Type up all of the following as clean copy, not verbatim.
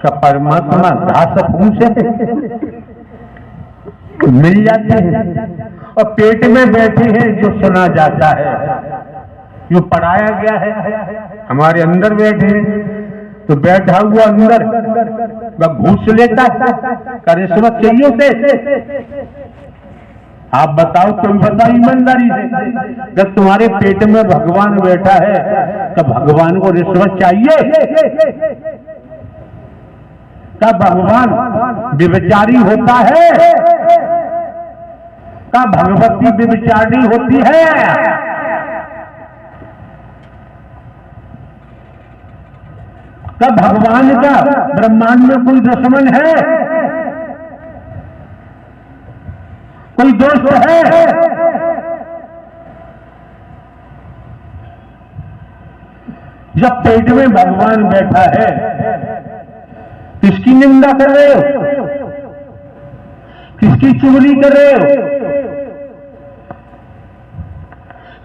का परमात्मा घास फूस है, मिल जाते हैं। और पेट में बैठे हैं जो सुना जाता है, जो पढ़ाया गया है, हमारे अंदर बैठे हैं। तो बैठा हुआ अंदर वह घूस लेता है, का रिश्वत चाहिए उसे? आप बताओ, तुम बताओ ईमानदारी से, जब तुम्हारे पेट में भगवान बैठा है तो भगवान को रिश्वत चाहिए? क्या भगवान व्यभिचारी होता है? क्या भगवती व्यभिचारी होती है? क्या भगवान का ब्रह्मांड में कोई दुश्मन है, कोई दोस्त है? जब पेट में भगवान बैठा है, किसकी निंदा कर रहे हो? किसकी चुगली कर रहे हो?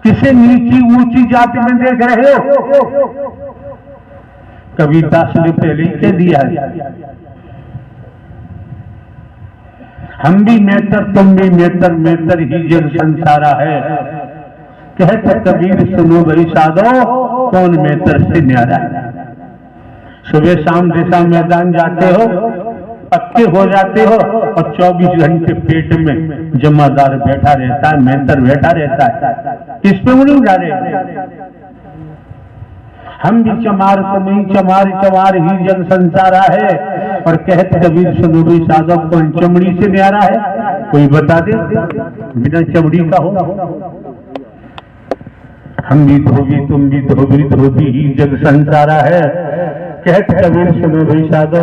किसे नीची ऊंची जाति में देख रहे हो? कबीरदास ने पहले ही कह दिया है, हम भी मेहतर तुम भी मेहतर, मेहतर ही जग संसारा है। कहते कबीर सुनो भाई साधो, कौन मेहतर से न्यारा है। सुबह शाम दिशा मैदान जाते हो, पक्के हो जाते हो, और 24 घंटे पेट में जमादार बैठा रहता है, मेहतर बैठा रहता है। किस पे उड़ी उड़ा रहे? हम भी चमार तुम ही चमार, चमार ही जग संसारा है। और कहते कबीर सुनो भी साधो, कौन चमड़ी से न्यारा है? कोई बता दे, बिना चमड़ी का हो। हम भी धोबी तुम भी धोबी, धोबी ही जग संसारा है। कहते कबीर सुनो भी साधो,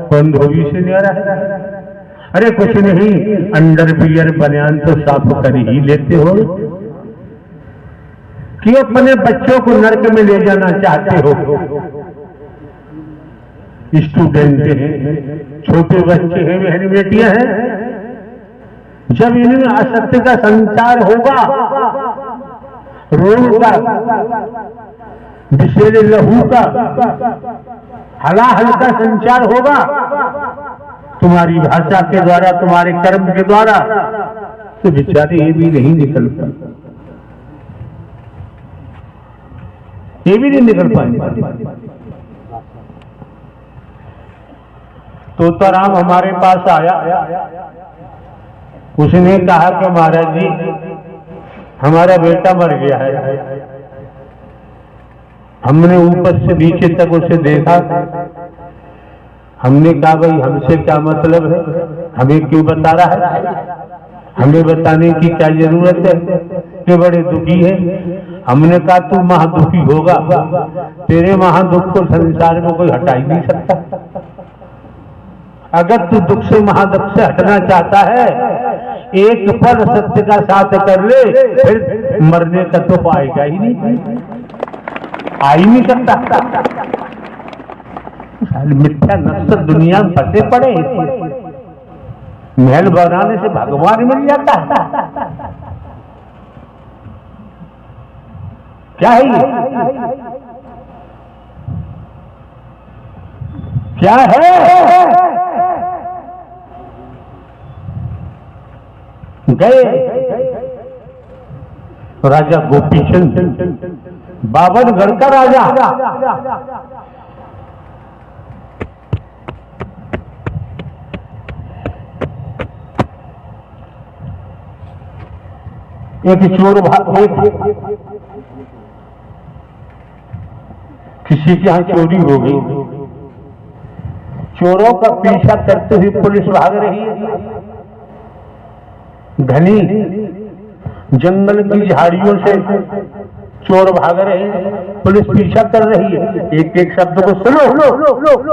कौन धोबी से न्यारा है? अरे कुछ नहीं, अंडर बियर बनियान तो साफ कर ही लेते हो कि अपने बच्चों को नरक में ले जाना चाहते हो। स्टूडेंट हैं, छोटे बच्चे हैं, बहन बेटियां हैं, जब इनमें असत्य का संचार होगा, रोग का, विषैले लहू का, हलाहल का संचार होगा, तुम्हारी भाषा के द्वारा, तुम्हारे कर्म के द्वारा, तो बेचारे ये भी नहीं निकल पाए, ये भी नहीं निकल पाए। तोताराम हमारे पास आया, उसने कहा कि महाराज जी हमारा बेटा मर गया है। हमने ऊपर से नीचे तक उसे देखा, हमने कहा भाई हमसे क्या मतलब है, हमें क्यों बता रहा है, हमें बताने की क्या जरूरत है कि बड़े दुखी है। हमने कहा तू महादुखी होगा, तेरे महादुख को संसार में कोई हटा ही नहीं सकता। अगर तू दुख से महादुख से हटना चाहता है, एक पल सत्य का साथ कर ले, फिर मरने का तो पाएगा ही नहीं, आ ही नहीं सकता। मिथ्या नष्ट दुनिया में फंसे पड़े, महल बनाने से भगवान मिल जाता है। क्या है ये? क्या है? गए राजा गोपीचंद, बाबरगढ़ का राजा, एक चोर किसी के यहां चोरी हो गई, चोरों का पीछा करते हुए पुलिस भाग रही है। घनी जंगल की झाड़ियों से चोर भाग रहे हैं, पुलिस पीछा कर रही है। एक एक शब्द को सुनो,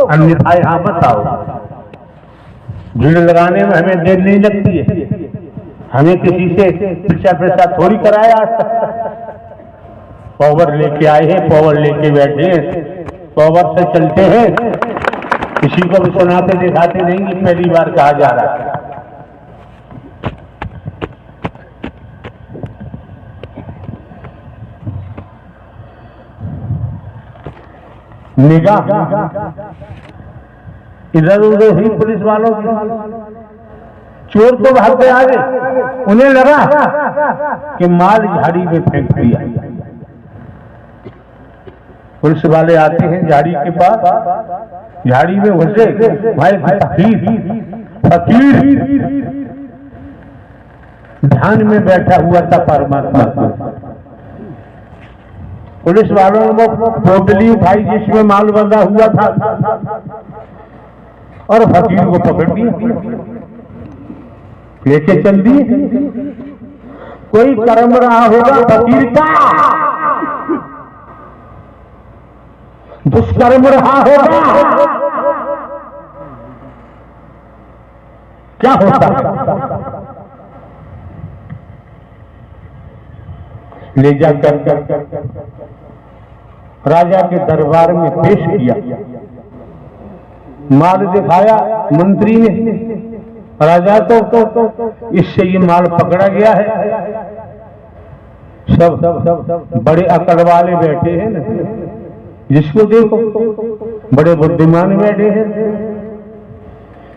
अन्यथा यहां मत आओ। भीड़ लगाने में हमें देर नहीं लगती है, हमें किसी से पीछा थोड़ी कराया आज तक। पावर लेके आए हैं, पावर लेके बैठे हैं, पावर से चलते हैं, किसी को भी सुनाते दिखाते नहीं कि पहली बार कहा जा रहा है। निगाह इधर उधर ही पुलिस वालों की। चोर तो भागते आगे, उन्हें लगा कि माल झाड़ी में फेंक दिया। पुलिस वाले आते हैं झाड़ी के पास, झाड़ी में घुसे, भाई फकीर ध्यान में बैठा हुआ था परमात्मा को। पुलिस वालों ने वो पोटली उठाई जिसमें माल बंधा हुआ था और फकीर को पकड़ लिया, लेके चल दिए। कोई कर्म रहा होगा फकीर का, दुष्कर्म रहा होगा, क्या होता है? ले जाकर राजा के दरबार में पेश किया, माल दिखाया मंत्री ने। राजा तो इससे ये माल पकड़ा गया है। सब बड़े अकल वाले बैठे हैं ना, जिसको देखो बड़े बुद्धिमान बैठे हैं,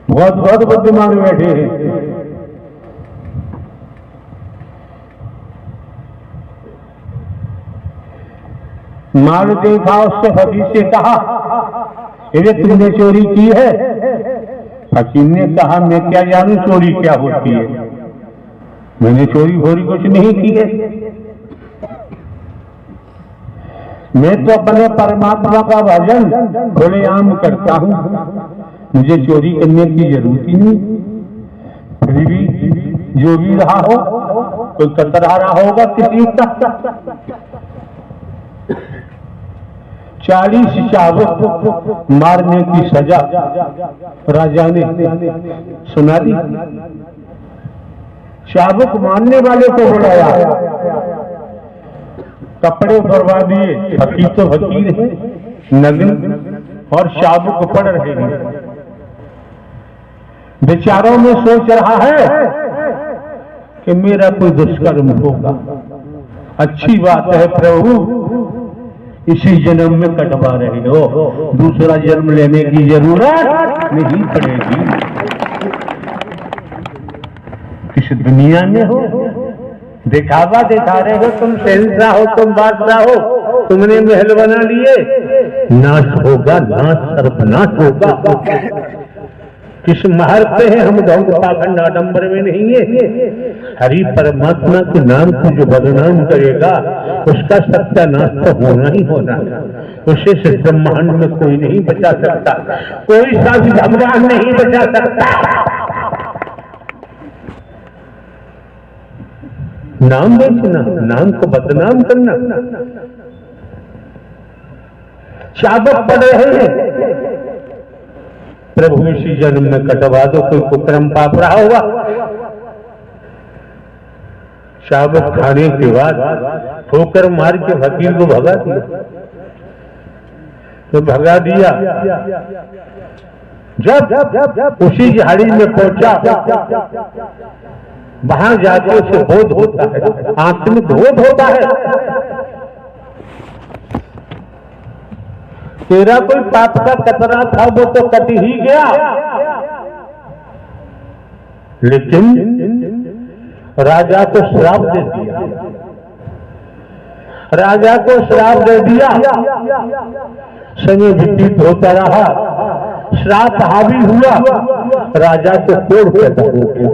बहुत बहुत बुद्धिमान बैठे हैं। माल देखा, उससे फकीर से कहा, ये तुमने चोरी की है? फकीर ने कहा, मैं क्या जानूं चोरी क्या होती है, मैंने चोरी भोरी कुछ नहीं की है। मैं तो अपने परमात्मा का भजन खुलेआम करता हूं, मुझे चोरी करने की जरूरत ही नहीं। फिर भी जो भी रहा हो, कोई कतरा रहा होगा किसी का। 40 चाबुक मारने की सजा राजा ने सुना दी। चाबुक मारने वाले को बुलाया, कपड़े उतरवा दिए। फकीर तो फकीर है, नग्न और चाबुक पड़ रहे हैं। बेचारों में सोच रहा है कि मेरा कोई दुष्कर्म होगा। अच्छी बात है प्रभु, इसी जन्म में कटवा रहे हो, दूसरा जन्म लेने की जरूरत नहीं पड़ेगी। किस दुनिया में हो, दिखावा दिखा रहे हो, तुम शहंशाह हो, तुम बादशाह हो, तुमने महल बना लिए, नाश होगा, नाश सर्वनाश होगा। किस महल पे है हम, धौंक पाखंड आडंबर में नहीं है। हरि परमात्मा के नाम को जो बदनाम करेगा उसका सत्यानाश तो होना ही होना। उसे से ब्रह्मांड में कोई नहीं बचा सकता, कोई सा भी भगवान नहीं बचा सकता। नाम बेचना, नाम को बदनाम करना। चाबुक पड़ रहे हैं, प्रभु इसी जन्म में कटवा दो, कोई कुकर्म पाप रहा होगा। चाबुक खाने के बाद ठोकर मार के फकीर को भगा दिया। तो भगा दिया, जब उसी झाड़ी में पहुंचा, वहां जाके उसे बोध होता है, आत्मिक बोध होता है, तेरा कोई पाप का कतरा था वो तो कट ही गया, लेकिन राजा को श्राप दे दिया। राजा को श्राप दे दिया, समय व्यतीत होता रहा, श्राप हावी हुआ, राजा को कोढ़ पैदा हो गया।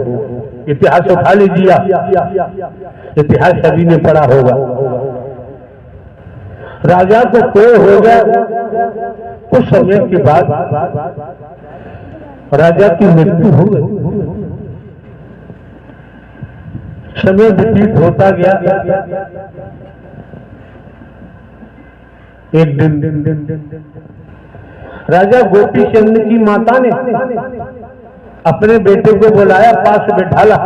इतिहास उठा लीजिए, इतिहास सभी ने पढ़ा होगा। राजा को कोढ़ हो गया। कुछ समय के बाद राजा की मृत्यु हो गई। समय व्यतीत होता गया। एक दिन राजा गोपी चंद की माता ने अपने बेटे को बुलाया, पास बैठाला,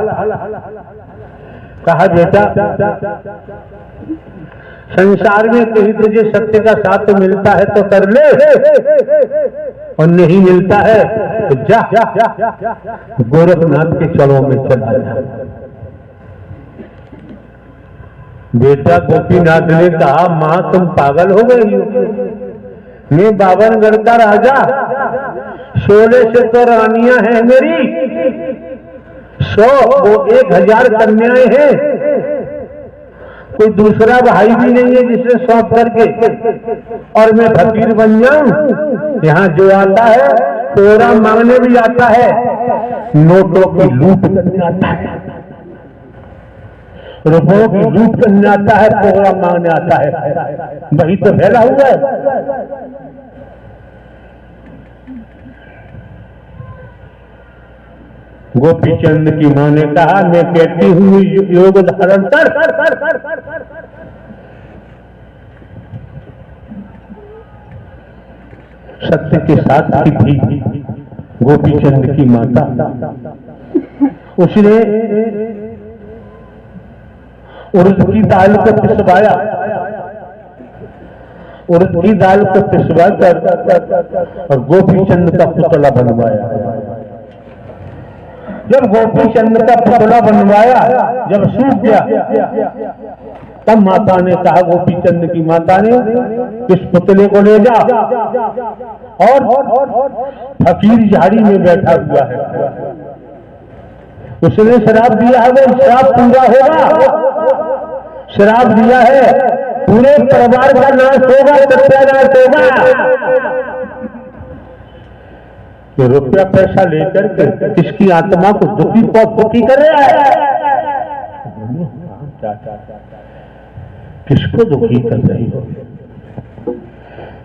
कहा बेटा संसार में कहीं तुझे सत्य का साथ मिलता है तो कर ले, और नहीं मिलता है तो जा गोरखनाथ के चरणों में चला जा। बेटा गोपीनाथ ने कहा, मां तुम पागल हो गई हो, मैं बावनगढ़ का राजा, 16 से तो रानियां हैं मेरी, 100 वो 1000 कन्याएं हैं। कोई दूसरा भाई भी नहीं है जिसे सौंप करके और मैं फकीर बन जाऊं। यहाँ जो आता है तोरा मांगने भी आता है, नोटों की लूट करने आता है, रुपयों की लूट करने आता है, तोरा मांगने आता है। वही तो फैला हुआ है। गोपी चंद की मां ने कहा, मैं कहती हूँ योग धारण कर। सत्य के साथ थी गोपी चंद की माता। उसने उड़द की दाल को पिसवाया, उड़द की दाल को पिसवा कर और गोपी चंद का पुतला बनवाया। जब गोपी चंद का पुतला बनवाया, जब सूख गया, तब माता ने कहा, गोपी चंद की माता ने, इस पुतले को ले जा और फकीर झाड़ी में बैठा हुआ है, उसने शराब दिया है, वो शराब पूरा होगा। शराब दिया है, पूरे परिवार का नाश होगा, सत्यानाश होगा। ये रुपया पैसा लेकर के किसकी आत्मा को दुखी कर रहा है? किसको दुखी कर रही हो?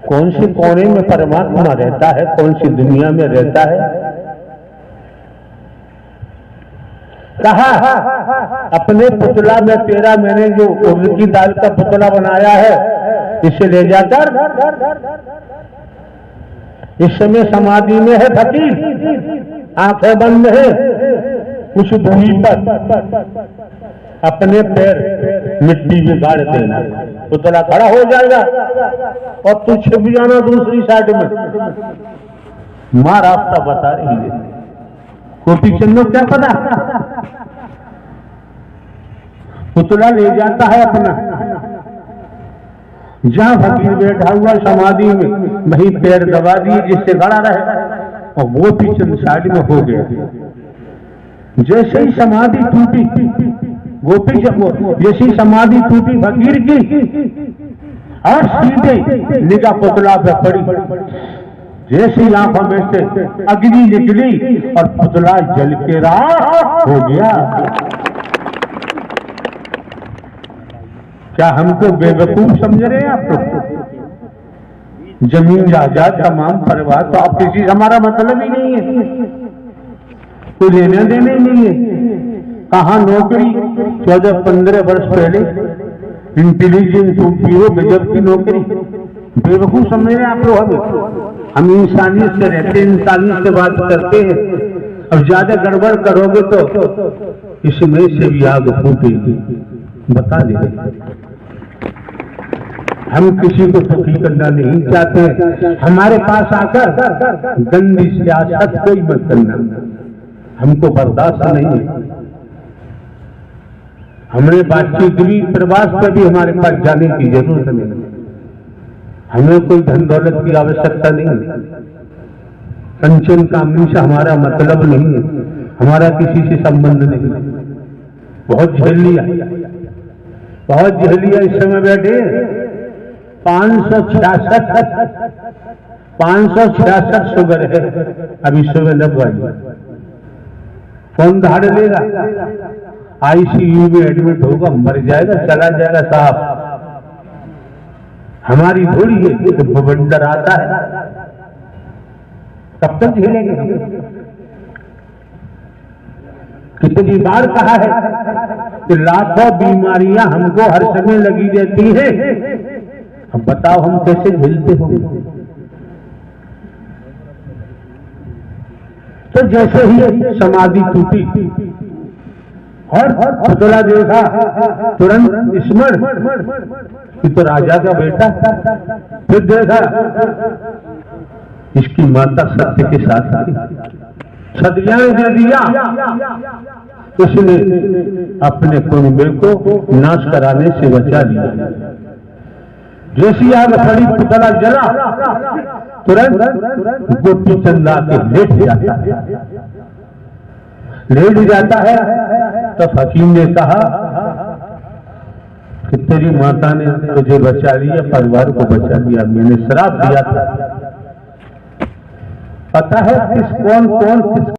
कौन से कोने में परमात्मा रहता है, कौन सी दुनिया में रहता है? कहा अपने पुतला में तेरा, मैंने जो उड़द की दाल का पुतला बनाया है, इसे ले जाकर, इस समय समाधि में है फकीर, आंखें बंद है, कुछ भूमि पर अपने पैर मिट्टी में गाड़ देना, पुतला खड़ा हो जाएगा और तू छिप जाना दूसरी साइड में। मां रास्ता बता रही है। गोपी चंद क्या पता, पुतला ले जाता है अपना, जहां फकीर बैठा हुआ समाधि में, वहीं पैर दबा दिए जिससे खड़ा रहे, और गोपी चंद साइड में हो गया। जैसे ही समाधि टूटी, गोपी चंद जैसी समाधि टूटी फकीर की, और सीधे निगाह पुतला पे पड़ी, जैसी आंखों में से अग्नि निकली और पुतला जल के राख हो गया। क्या हमको बेवकूफ समझ रहे हैं आप लोग? जमीन जायदाद तमाम परिवार, तो आप किसी से हमारा मतलब ही नहीं है, कोई लेने देने नहीं है। कहाँ नौकरी, 14-15 वर्ष पहले इंटेलिजेंस ब्यूरो गजब की नौकरी। बेवकूफ समझ रहे हैं आप लोग? हम इंसानियत से रहते हैं, इंसानियत से बात करते हैं। अब ज्यादा गड़बड़ करोगे तो इसमें से भी आग फूटेगी, बता दे। हम किसी को दुखी करना नहीं चाहते। हमारे पास आकर गंदी सियासत कोई मत करना, हमको बर्दाश्त नहीं है। हमने बातचीत भी, प्रवास पर भी हमारे पास जाने की जरूरत नहीं। हमें कोई धन दौलत की आवश्यकता नहीं है। कंचन कामनी से हमारा मतलब नहीं है, हमारा किसी से संबंध नहीं। बहुत झेल लिया, बहुत झेल लिया। इस समय बैठे 566 शुगर है, अभी सुबह लगवाई, फोन धाड़ लेगा, आईसीयू में एडमिट होगा, मर जाएगा, चला जाएगा साहब। हमारी थोड़ी है, तो बवंडर आता है, कब तक झेलेंगे? कितनी बार कहा है कि लाखों बीमारियां हमको हर समय लगी रहती हैं। अब बताओ हम कैसे झेलते होंगे? तो जैसे ही समाधि टूटी और पुतला देखा, तुरंत स्मरण कि तो राजा का बेटा। फिर देखा इसकी माता सत्य के साथ थी, सदियां दे दिया। उसने अपने कुंबे को नाश कराने से बचा लिया। जैसी आग खड़ी पुतला जला, तुरंत गोपी चंद आके लेट जाता है। लेट जाता है तब हकीम ने कहा कि तेरी माता ने तुझे बचा लिया, परिवार को बचा लिया, मैंने श्राप दिया था। पता है कौन किस